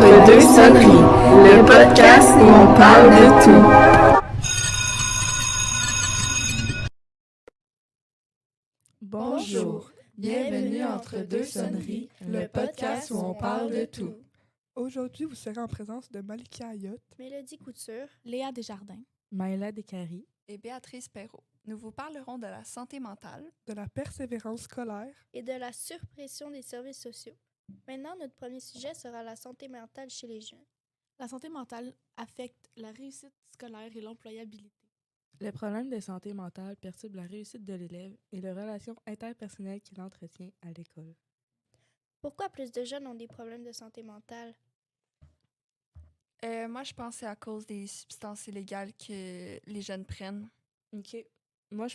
entre deux sonneries, le podcast où on parle de tout. Bonjour, bienvenue entre deux sonneries, le podcast où on parle de tout. Aujourd'hui, vous serez en présence de Malika Ayotte, Mélodie Couture, Léa Desjardins, Maëla Descaries et Béatrice Perrault. Nous vous parlerons de la santé mentale, de la persévérance scolaire et de la surpression des services sociaux. Maintenant, notre premier sujet sera la santé mentale chez les jeunes. La santé mentale affecte la réussite scolaire et l'employabilité. Le problème de santé mentale perturbe la réussite de l'élève et les relations interpersonnelles qu'il entretient à l'école. Pourquoi plus de jeunes ont des problèmes de santé mentale? moi je pense que c'est à cause des substances illégales que les jeunes prennent. OK. Moi,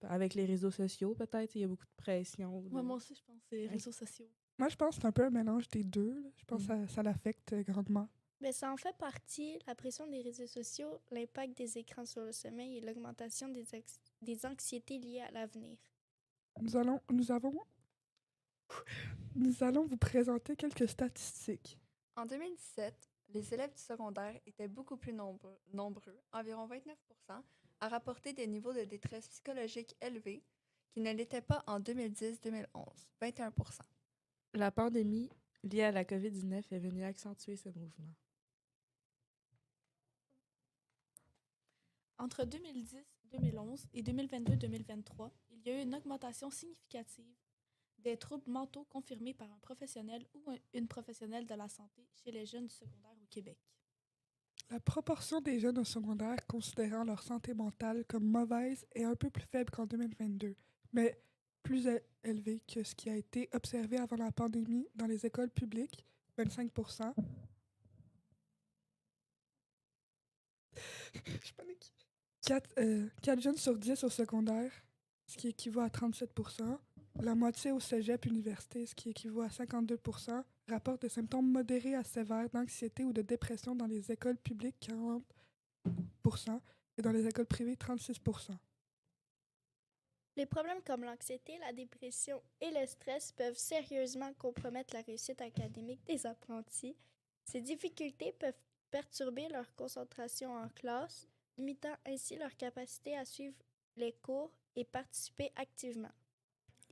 avec les réseaux sociaux, peut-être, il y a beaucoup de pression. Moi aussi, je pense que c'est les réseaux sociaux. Moi, je pense que c'est un peu un mélange des deux. Là. Je pense que ça l'affecte grandement. Mais ça en fait partie, la pression des réseaux sociaux, l'impact des écrans sur le sommeil et l'augmentation des anxiétés liées à l'avenir. Nous allons vous présenter quelques statistiques. En 2017, les élèves du secondaire étaient beaucoup plus nombreux, environ 29%, à rapporter des niveaux de détresse psychologique élevés qui ne l'étaient pas en 2010-2011, 21%. La pandémie liée à la COVID-19 est venue accentuer ce mouvement. Entre 2010-2011 et 2022-2023, il y a eu une augmentation significative des troubles mentaux confirmés par un professionnel ou une professionnelle de la santé chez les jeunes du secondaire au Québec. La proportion des jeunes au secondaire considérant leur santé mentale comme mauvaise est un peu plus faible qu'en 2022, mais plus élevée que ce qui a été observé avant la pandémie dans les écoles publiques, 25%. Je panique. 4 jeunes sur 10 au secondaire, ce qui équivaut à 37%. La moitié au cégep université, ce qui équivaut à 52%, rapportent des symptômes modérés à sévères d'anxiété ou de dépression dans les écoles publiques, 40%, et dans les écoles privées, 36%. Les problèmes comme l'anxiété, la dépression et le stress peuvent sérieusement compromettre la réussite académique des apprentis. Ces difficultés peuvent perturber leur concentration en classe, limitant ainsi leur capacité à suivre les cours et participer activement.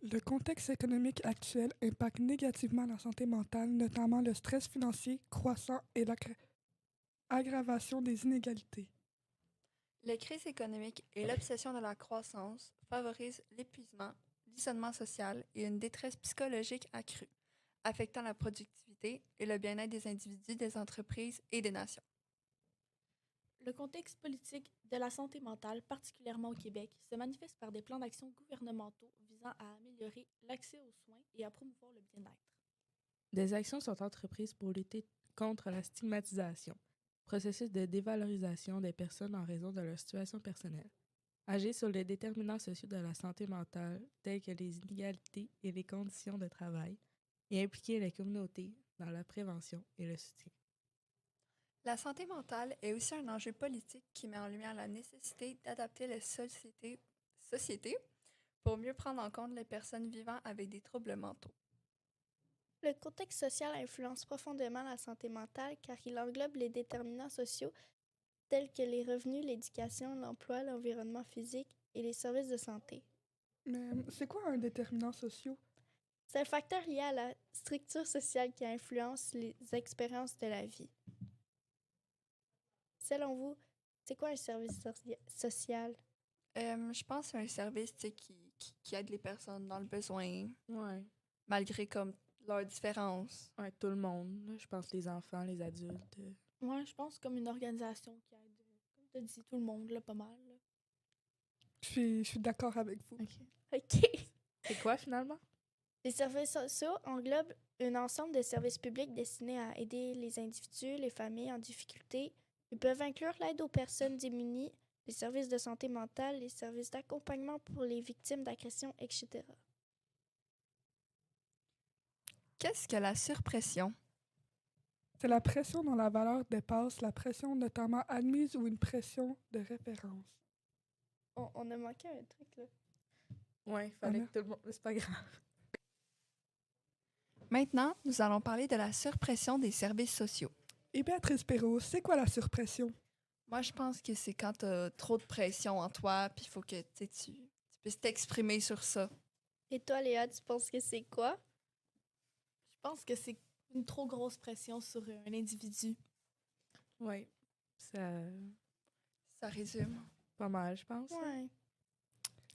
Le contexte économique actuel impacte négativement la santé mentale, notamment le stress financier croissant et l'aggravation des inégalités. Les crises économiques et l'obsession de la croissance favorisent l'épuisement, l'isolement social et une détresse psychologique accrue, affectant la productivité et le bien-être des individus, des entreprises et des nations. Le contexte politique de la santé mentale, particulièrement au Québec, se manifeste par des plans d'action gouvernementaux visant à améliorer l'accès aux soins et à promouvoir le bien-être. Des actions sont entreprises pour lutter contre la stigmatisation, processus de dévalorisation des personnes en raison de leur situation personnelle, agir sur les déterminants sociaux de la santé mentale tels que les inégalités et les conditions de travail, et impliquer les communautés dans la prévention et le soutien. La santé mentale est aussi un enjeu politique qui met en lumière la nécessité d'adapter les sociétés pour mieux prendre en compte les personnes vivant avec des troubles mentaux. Le contexte social influence profondément la santé mentale car il englobe les déterminants sociaux tels que les revenus, l'éducation, l'emploi, l'environnement physique et les services de santé. Mais c'est quoi un déterminant social? C'est un facteur lié à la structure sociale qui influence les expériences de la vie. Selon vous, c'est quoi un service social? Je pense que c'est un service qui aide les personnes dans le besoin, Ouais. malgré comme leurs différences. Ouais, tout le monde. Là, je pense les enfants, les adultes. Moi, je pense comme une organisation qui aide, comme tu as dit, tout le monde, là, pas mal. Là. Je suis d'accord avec vous. OK. C'est quoi finalement? Les services sociaux englobent un ensemble de services publics destinés à aider les individus, les familles en difficulté. Ils peuvent inclure l'aide aux personnes démunies, les services de santé mentale, les services d'accompagnement pour les victimes d'agressions, etc. Qu'est-ce que la surpression? C'est la pression dont la valeur dépasse la pression notamment admise ou une pression de référence. On a manqué un truc, là. Ouais, fallait que tout le monde... C'est pas grave. Maintenant, nous allons parler de la surpression des services sociaux. Et Béatrice Perrault, c'est quoi la surpression? Moi, je pense que c'est quand tu as trop de pression en toi, puis il faut que tu puisses t'exprimer sur ça. Et toi, Léa, tu penses que c'est quoi? Je pense que c'est une trop grosse pression sur un individu. Oui, ça... Ça résume. Pas mal, je pense. Ouais.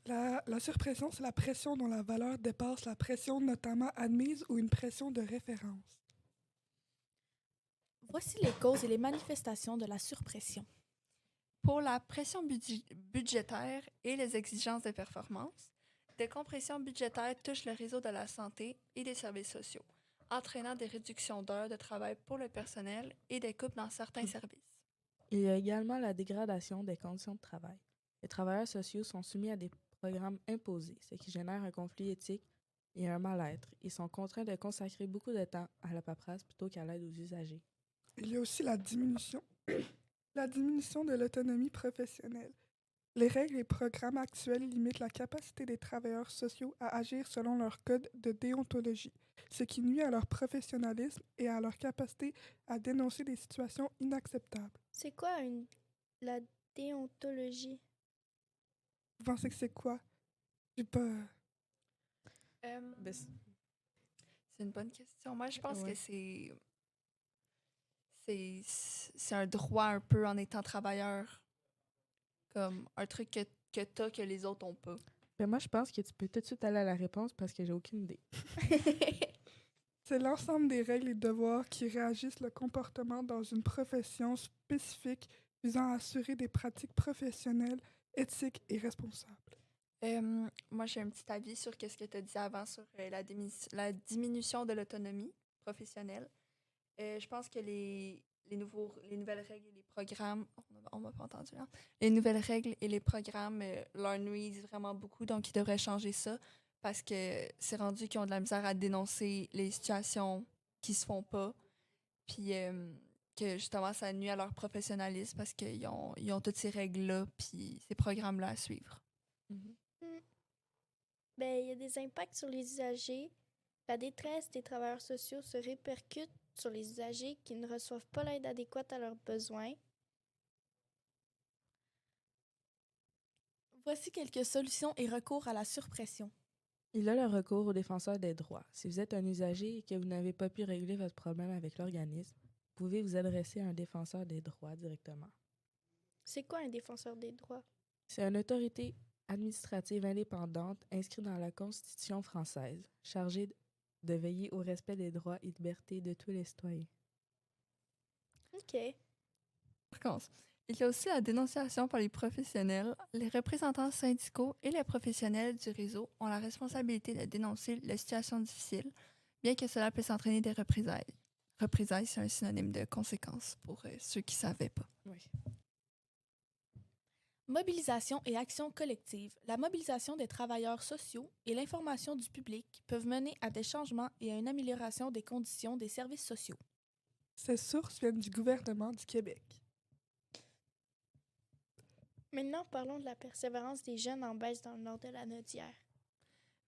La surpression, c'est la pression dont la valeur dépasse la pression notamment admise ou une pression de référence. Voici les causes et les manifestations de la surpression. Pour la pression budgétaire et les exigences de performance, des compressions budgétaires touchent le réseau de la santé et des services sociaux, entraînant des réductions d'heures de travail pour le personnel et des coupes dans certains services. Il y a également la dégradation des conditions de travail. Les travailleurs sociaux sont soumis à des programmes imposés, ce qui génère un conflit éthique et un mal-être. Ils sont contraints de consacrer beaucoup de temps à la paperasse plutôt qu'à l'aide aux usagers. Il y a aussi la diminution de l'autonomie professionnelle. Les règles et programmes actuels limitent la capacité des travailleurs sociaux à agir selon leur code de déontologie, ce qui nuit à leur professionnalisme et à leur capacité à dénoncer des situations inacceptables. C'est quoi la déontologie? Vous pensez que c'est quoi? J'ai pas... Ben, C'est une bonne question. Moi, je pense Ouais. que c'est un droit un peu en étant travailleur. Comme un truc que t'as que les autres n'ont pas. ben moi, je pense que tu peux tout de suite aller à la réponse parce que j'ai aucune idée. C'est l'ensemble des règles et devoirs qui réagissent le comportement dans une profession spécifique visant à assurer des pratiques professionnelles, éthiques et responsables. Moi, j'ai un petit avis sur ce que tu as dit avant sur la diminution de l'autonomie professionnelle. Je pense que les nouvelles règles et les programmes... On m'a pas entendu, hein? Les nouvelles règles et les programmes leur nuisent vraiment beaucoup, donc ils devraient changer ça parce que c'est rendu qu'ils ont de la misère à dénoncer les situations qui se font pas. Puis que justement, ça nuit à leur professionnalisme parce qu'ils ont toutes ces règles-là puis ces programmes-là à suivre. Ben, il y a des impacts sur les usagers. La détresse des travailleurs sociaux se répercute sur les usagers qui ne reçoivent pas l'aide adéquate à leurs besoins. Voici quelques solutions et recours à la surpression. Il y a le recours au défenseur des droits. Si vous êtes un usager et que vous n'avez pas pu régler votre problème avec l'organisme, vous pouvez vous adresser à un défenseur des droits directement. C'est quoi un défenseur des droits? C'est une autorité administrative indépendante inscrite dans la Constitution française, chargée de veiller au respect des droits et libertés de tous les citoyens. OK. Par contre, il y a aussi la dénonciation par les professionnels. Les représentants syndicaux et les professionnels du réseau ont la responsabilité de dénoncer les situations difficiles, bien que cela puisse entraîner des représailles. Représailles, c'est un synonyme de conséquences pour ceux qui ne savaient pas. Oui. Mobilisation et action collective. La mobilisation des travailleurs sociaux et l'information du public peuvent mener à des changements et à une amélioration des conditions des services sociaux. Ces sources viennent du gouvernement du Québec. Maintenant, parlons de la persévérance des jeunes en baisse dans le nord de la Naudière.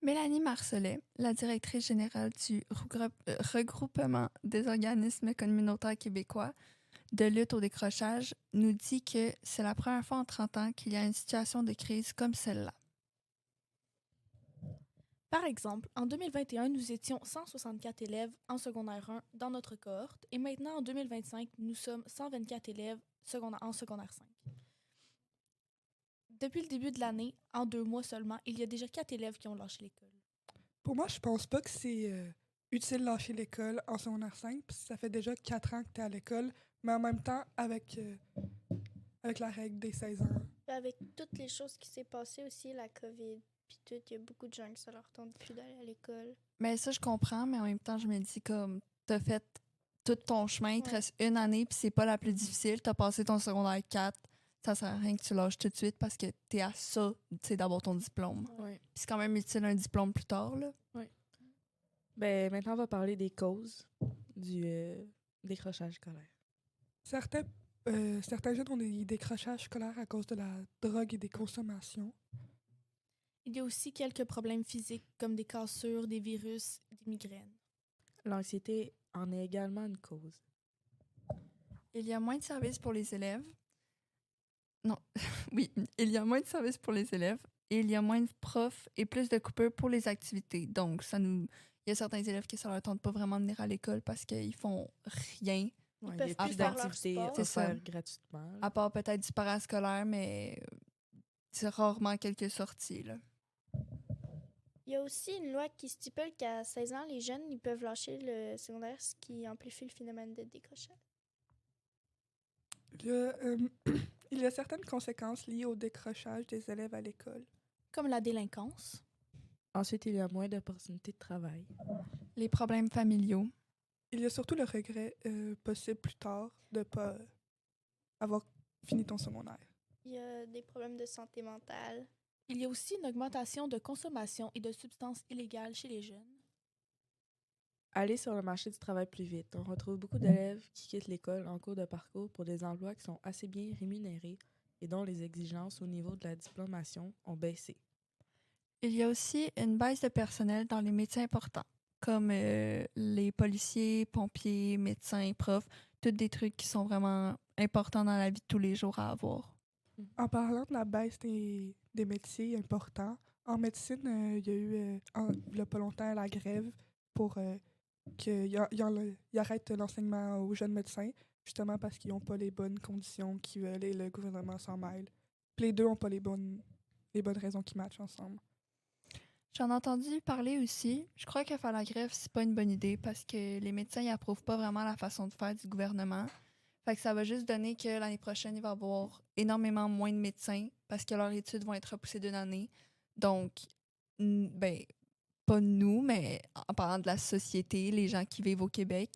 Mélanie Marcelet, la directrice générale du regroupement des organismes communautaires québécois de lutte au décrochage, nous dit que c'est la première fois en 30 ans qu'il y a une situation de crise comme celle-là. Par exemple, en 2021, nous étions 164 élèves en secondaire 1 dans notre cohorte et maintenant, en 2025, nous sommes 124 élèves en secondaire 5. Depuis le début de l'année, en 2 mois seulement, il y a déjà 4 élèves qui ont lâché l'école. Pour moi, je pense pas que c'est utile de lâcher l'école en secondaire 5, parce que ça fait déjà 4 ans que tu es à l'école, mais en même temps, avec la règle des 16 ans. Avec toutes les choses qui s'est passées aussi, la COVID, puis tout, il y a beaucoup de gens qui ça leur tente plus d'aller à l'école. Mais ça, je comprends, mais en même temps, je me dis comme t'as fait tout ton chemin, il te Ouais. reste une année, puis c'est pas la plus difficile. T'as passé ton secondaire 4, ça sert à rien que tu lâches tout de suite parce que t'es à ça, tu sais, d'avoir ton diplôme. Oui. Puis c'est quand même utile un diplôme plus tard, là. Ben, maintenant, on va parler des causes du décrochage scolaire. Certains jeunes ont des décrochages scolaires à cause de la drogue et des consommations. Il y a aussi quelques problèmes physiques comme des cassures, des virus, des migraines. L'anxiété en est également une cause. Il y a moins de services pour les élèves. Non, oui, il y a moins de services pour les élèves et il y a moins de profs et plus de coupures pour les activités. Donc, il y a certains élèves qui ça leur tente pas vraiment de venir à l'école parce qu'ils font rien, Ouais, peuvent il y a plus plus faire leur d'activités sport. C'est ça. offertes gratuitement. à part peut-être du parascolaire, mais c'est rarement quelques sorties, là. Il y a aussi une loi qui stipule qu'à 16 ans, les jeunes ils peuvent lâcher le secondaire, ce qui amplifie le phénomène de décrochage. Il y a certaines conséquences liées au décrochage des élèves à l'école. Comme la délinquance. Ensuite, il y a moins d'opportunités de travail. Les problèmes familiaux. Il y a surtout le regret possible plus tard de ne pas avoir fini ton secondaire. Il y a des problèmes de santé mentale. Il y a aussi une augmentation de consommation et de substances illégales chez les jeunes. Aller sur le marché du travail plus vite. On retrouve beaucoup d'élèves qui quittent l'école en cours de parcours pour des emplois qui sont assez bien rémunérés et dont les exigences au niveau de la diplomation ont baissé. Il y a aussi une baisse de personnel dans les métiers importants, comme les policiers, pompiers, médecins, profs, tous des trucs qui sont vraiment importants dans la vie de tous les jours à avoir. En parlant de la baisse des métiers importants, en médecine, il y a eu, il n'y a pas longtemps, la grève pour qu'ils arrêtent l'enseignement aux jeunes médecins, justement parce qu'ils n'ont pas les bonnes conditions qu'ils veulent et le gouvernement s'en mêle. Puis les deux n'ont pas les bonnes raisons qui matchent ensemble. J'en ai entendu parler aussi. Je crois que faire la grève, c'est pas une bonne idée parce que les médecins n'approuvent pas vraiment la façon de faire du gouvernement. Fait que ça va juste donner que l'année prochaine, il va y avoir énormément moins de médecins parce que leurs études vont être repoussées d'une année. Donc, pas nous, mais en parlant de la société, les gens qui vivent au Québec,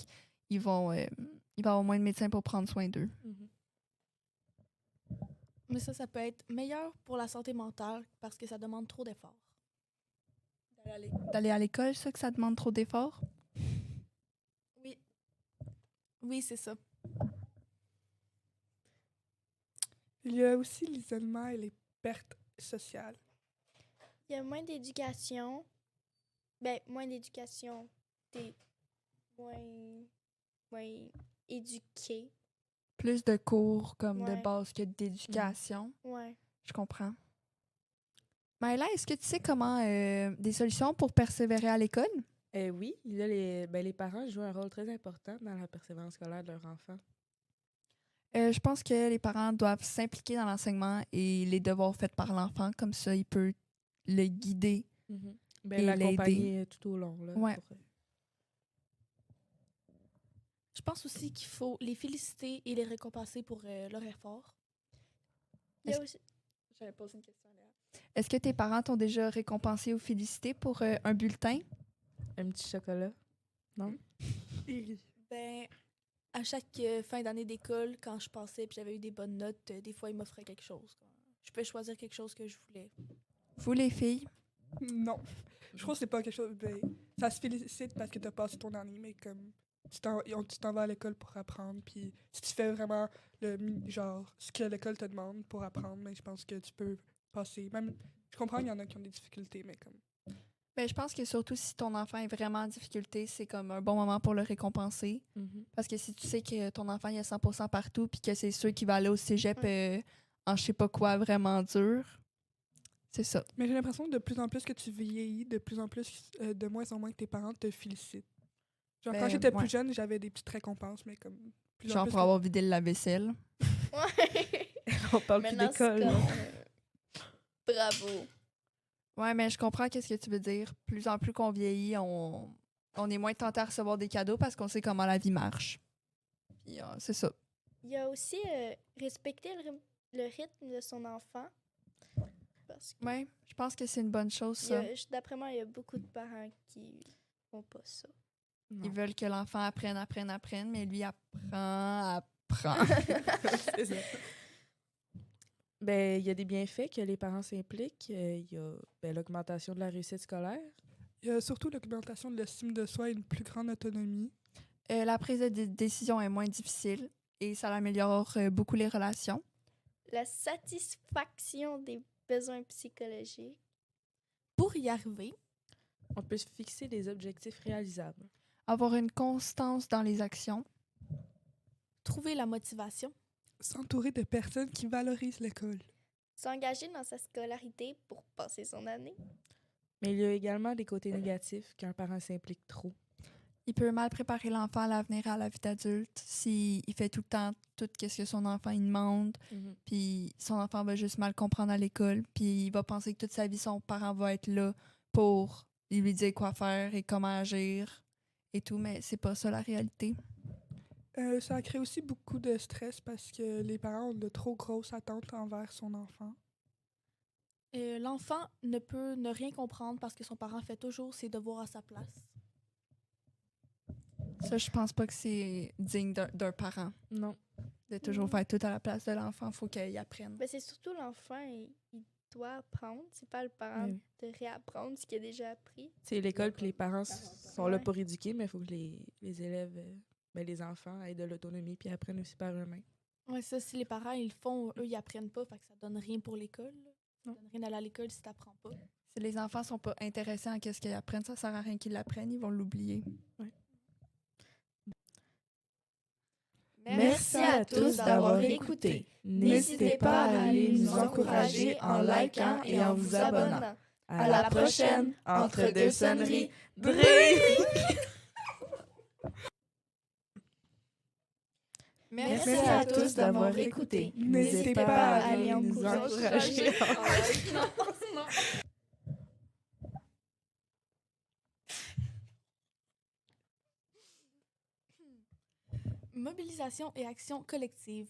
il va y avoir moins de médecins pour prendre soin d'eux. Mais ça peut être meilleur pour la santé mentale parce que ça demande trop d'efforts. D'aller à l'école, ça, que ça demande trop d'efforts? Oui. Oui, c'est ça. Il y a aussi l'isolement et les pertes sociales. Il y a moins d'éducation. Moins d'éducation. T'es moins éduqué. Plus de cours comme de Ouais. base que d'éducation. Ouais. Je comprends. Maëla, est-ce que tu sais comment des solutions pour persévérer à l'école? Oui, il y a les parents jouent un rôle très important dans la persévérance scolaire de leur enfant. Je pense que les parents doivent s'impliquer dans l'enseignement et les devoirs faits par l'enfant. Comme ça, il peut le guider. Et L'accompagner tout au long. Là, Ouais. Je pense aussi qu'il faut les féliciter et les récompenser pour leur effort. Il y a aussi... J'avais posé une question, Léa. Est-ce que tes parents t'ont déjà récompensé ou félicité pour un bulletin? Un petit chocolat. Non? Ben, à chaque fin d'année d'école, quand je passais et j'avais eu des bonnes notes, des fois, ils m'offraient quelque chose. Je pouvais choisir quelque chose que je voulais. Vous, les filles? Non. Je crois que c'est pas quelque chose... ça se félicite parce que tu as passé ton année, mais comme tu t'en vas à l'école pour apprendre, puis si tu fais vraiment ce que l'école te demande pour apprendre, mais je pense que tu peux passer. Même, je comprends qu'il y en a qui ont des difficultés, mais comme... Ben, je pense que surtout si ton enfant est vraiment en difficulté, c'est comme un bon moment pour le récompenser. Parce que si tu sais que ton enfant il a 100% partout puis que c'est sûr qu'il va aller au cégep en je sais pas quoi vraiment dur, c'est ça. Mais j'ai l'impression que de plus en plus que tu vieillis, de plus en plus, de moins en moins que tes parents te félicitent. Genre, quand j'étais plus jeune, j'avais des petites récompenses, mais comme... Genre pour avoir vidé le lave-vaisselle. Ouais. On parle plus Maintenant, c'est d'école. comme, bravo. Ouais, mais je comprends qu'est-ce que tu veux dire. Plus en plus qu'on vieillit, on est moins tenté à recevoir des cadeaux parce qu'on sait comment la vie marche. Puis c'est ça. Il y a aussi respecter le rythme de son enfant. Parce que Ouais, je pense que c'est une bonne chose, ça. d'après moi, il y a beaucoup de parents qui font pas ça. Ils veulent que l'enfant apprenne, mais lui apprend. C'est ça. Il y a des bienfaits que les parents s'impliquent. Il y a l'augmentation de la réussite scolaire. Il y a surtout l'augmentation de l'estime de soi et une plus grande autonomie. La prise de décision est moins difficile et ça améliore beaucoup les relations. La satisfaction des besoins psychologiques. Pour y arriver, On peut se fixer des objectifs réalisables. Avoir une constance dans les actions. Trouver la motivation. S'entourer de personnes qui valorisent l'école. S'engager dans sa scolarité pour passer son année. Mais il y a également des côtés négatifs qu'un parent s'implique trop. Il peut mal préparer l'enfant à l'avenir et à la vie d'adulte s'il fait tout le temps tout ce que son enfant il demande, puis son enfant va juste mal comprendre à l'école, puis il va penser que toute sa vie, son parent va être là pour lui dire quoi faire et comment agir et tout, mais c'est pas ça la réalité. Ça crée aussi beaucoup de stress parce que les parents ont de trop grosses attentes envers son enfant. L'enfant ne peut ne rien comprendre parce que son parent fait toujours ses devoirs à sa place. Ça, je pense pas que c'est digne d'un parent. Non. De toujours faire tout à la place de l'enfant, faut qu'il apprenne. Ben, c'est surtout l'enfant, il doit apprendre. C'est pas le parent Oui. de réapprendre ce qu'il a déjà appris. C'est l'école puis les parents sont là Ouais. pour éduquer, mais il faut que les élèves, les enfants aient de l'autonomie puis apprennent aussi par eux-mêmes. Ouais, ça, si les parents ils le font, eux, ils apprennent pas, fait que ça donne rien pour l'école. Là. Ça donne rien d'aller à l'école si t'apprends pas. Si les enfants sont pas intéressés à ce qu'ils apprennent, ça sert à rien qu'ils l'apprennent, ils vont l'oublier. Merci à tous d'avoir écouté. N'hésitez pas à aller nous encourager en likant et en vous abonnant. À la prochaine, entre deux sonneries. Merci à tous d'avoir écouté. N'hésitez pas à aller nous encourager. Mobilisation et action collective.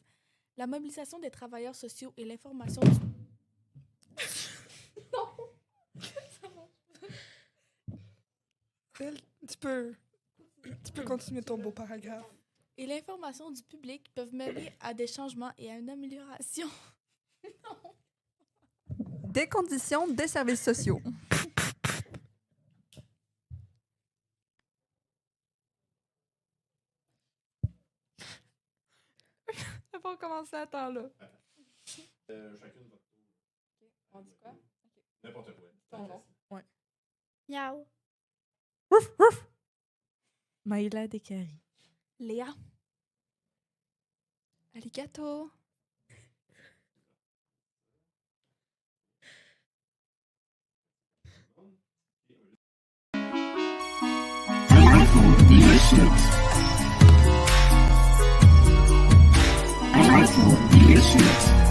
La mobilisation des travailleurs sociaux et l'information du... Tu peux continuer ton beau paragraphe. et l'information du public peuvent mener à des changements et à une amélioration. Des conditions des services sociaux. On va commencer à temps là. Chacune votre tour. On dit quoi? N'importe quoi. Ton nom. Miaou. Maïla Descaries. Léa. Alligato. Delicious.